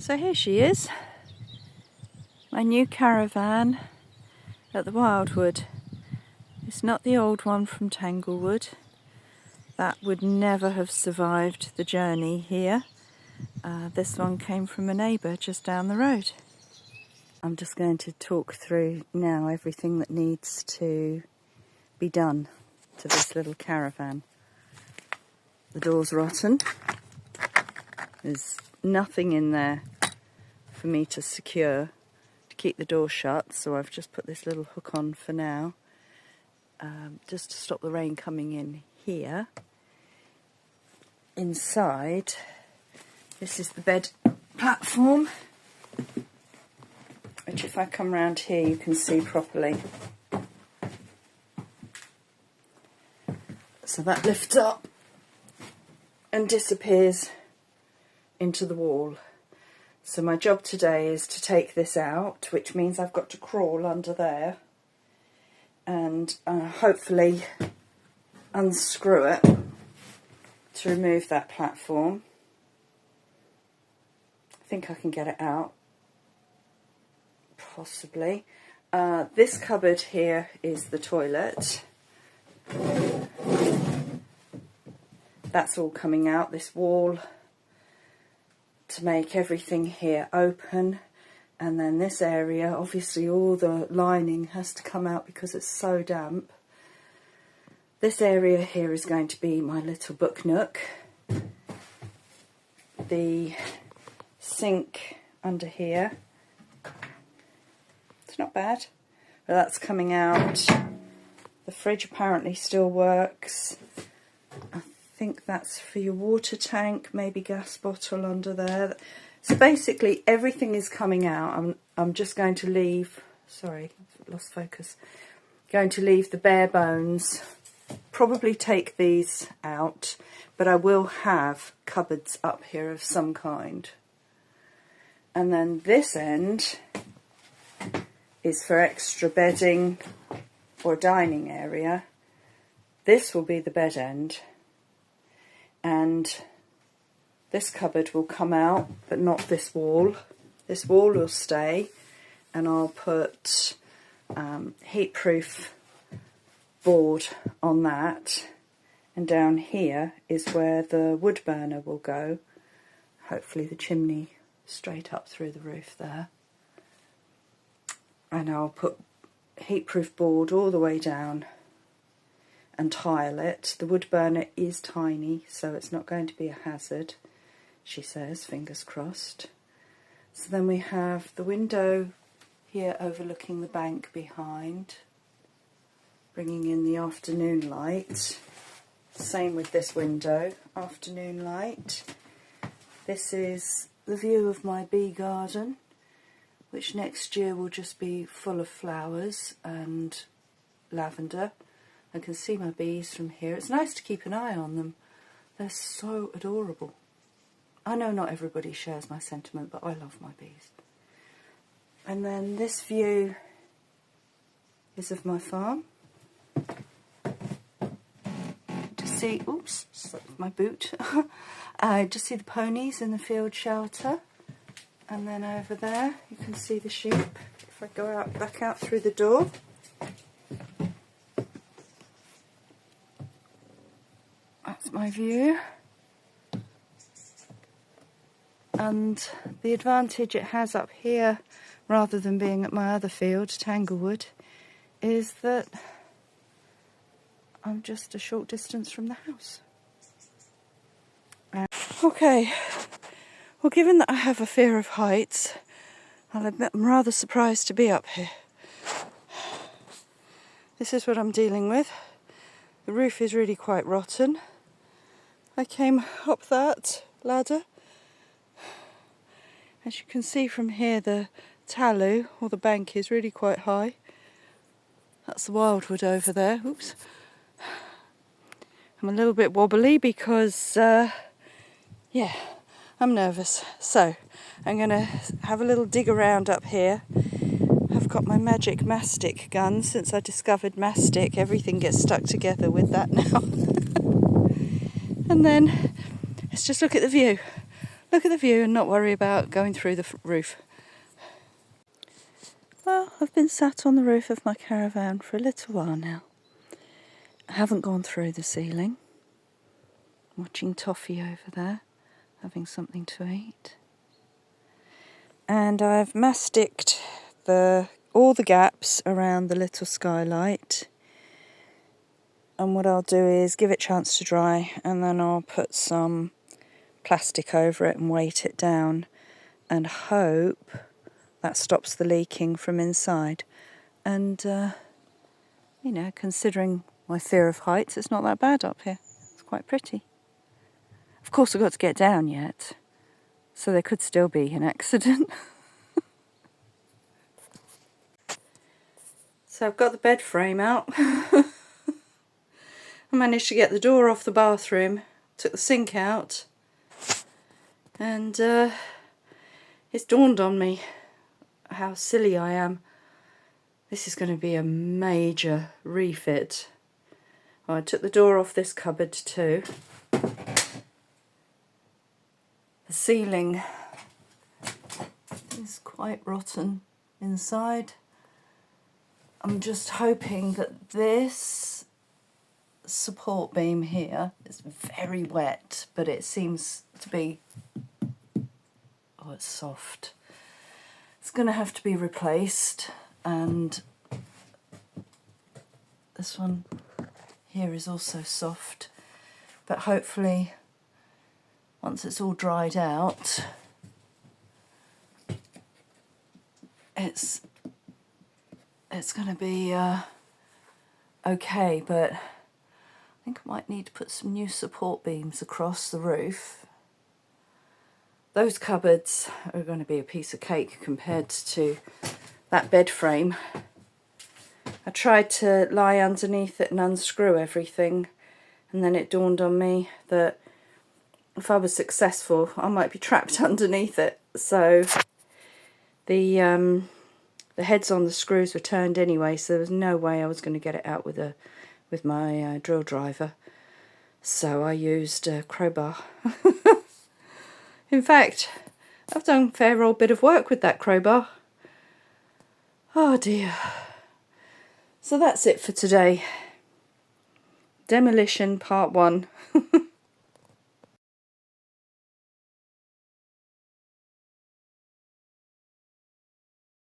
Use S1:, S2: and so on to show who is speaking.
S1: So here she is, my new caravan at the Wildwood. It's not the old one from Tanglewood. That would never have survived the journey here. This one came from a neighbour just down the road. I'm just going to talk through now everything that needs to be done to this little caravan. The door's rotten. There's nothing in there for me to secure to keep the door shut, so I've just put this little hook on for now, just to stop the rain coming in here. Inside, this is the bed platform, which if I come round here you can see properly. So that lifts up and disappears into the wall. So my job today is to take this out, which means I've got to crawl under there and hopefully unscrew it to remove that platform. I think I can get it out, possibly. This cupboard here is the toilet. That's all coming out, this wall, to make everything here open. And then this area, obviously all the lining has to come out because it's so damp. This area here is going to be my little book nook. The sink under here, it's not bad, but that's coming out. The fridge apparently still works. I think that's for your water tank, maybe gas bottle under there. So basically everything is coming out. I'm just going to leave, sorry, I've lost focus, going to leave the bare bones, probably take these out, but I will have cupboards up here of some kind. And then this end is for extra bedding or dining area. This will be the bed end. And this cupboard will come out, but not this wall. This wall will stay, and I'll put heat-proof board on that. And down here is where the wood burner will go. Hopefully the chimney straight up through the roof there. And I'll put heat-proof board all the way down and tile it. The wood burner is tiny, so it's not going to be a hazard, she says, fingers crossed. So then we have the window here overlooking the bank behind, bringing in the afternoon light. Same with this window, afternoon light. This is the view of my bee garden, which next year will just be full of flowers and lavender. I can see my bees from here. It's nice to keep an eye on them. They're so adorable. I know not everybody shares my sentiment, but I love my bees. And then this view is of my farm. Just see, oops, slipped my boot. Just see the ponies in the field shelter. And then over there you can see the sheep. If I go out, back out through the door. That's my view. And the advantage it has up here, rather than being at my other field, Tanglewood, is that I'm just a short distance from the house. Okay, well, given that I have a fear of heights, I'll admit I'm rather surprised to be up here. This is what I'm dealing with. The roof is really quite rotten. I came up that ladder. As you can see from here, the talus, or the bank, is really quite high. That's the wildwood over there. Oops. I'm a little bit wobbly because, yeah, I'm nervous. So, I'm going to have a little dig around up here. I've got my magic mastic gun. Since I discovered mastic, everything gets stuck together with that now. And then, let's just look at the view. look at the view and not worry about going through the roof. Well, I've been sat on the roof of my caravan for a little while now. I haven't gone through the ceiling. Watching Toffee over there, having something to eat. And I've masticed all the gaps around the little skylight. And what I'll do is give it a chance to dry, and then I'll put some plastic over it and weight it down and hope that stops the leaking from inside. And, you know, considering my fear of heights, it's not that bad up here. It's quite pretty. Of course, I've got to get down yet, so there could still be an accident. So I've got the bed frame out. I managed to get the door off the bathroom, took the sink out, and it's dawned on me how silly I am. This is going to be a major refit. Well, I took the door off this cupboard too. The ceiling is quite rotten inside. I'm just hoping that this support beam here is very wet, but it seems to be, oh, it's soft. It's going to have to be replaced, and this one here is also soft, but hopefully once it's all dried out, it's going to be okay, but I think I might need to put some new support beams across the roof. Those cupboards are going to be a piece of cake compared to that bed frame. I tried to lie underneath it and unscrew everything, and then it dawned on me that if I was successful, I might be trapped underneath it. So the heads on the screws were turned anyway, so there was no way I was going to get it out with my drill driver. So I used a crowbar. In fact, I've done a fair old bit of work with that crowbar. Oh dear. So that's it for today. Demolition part 1.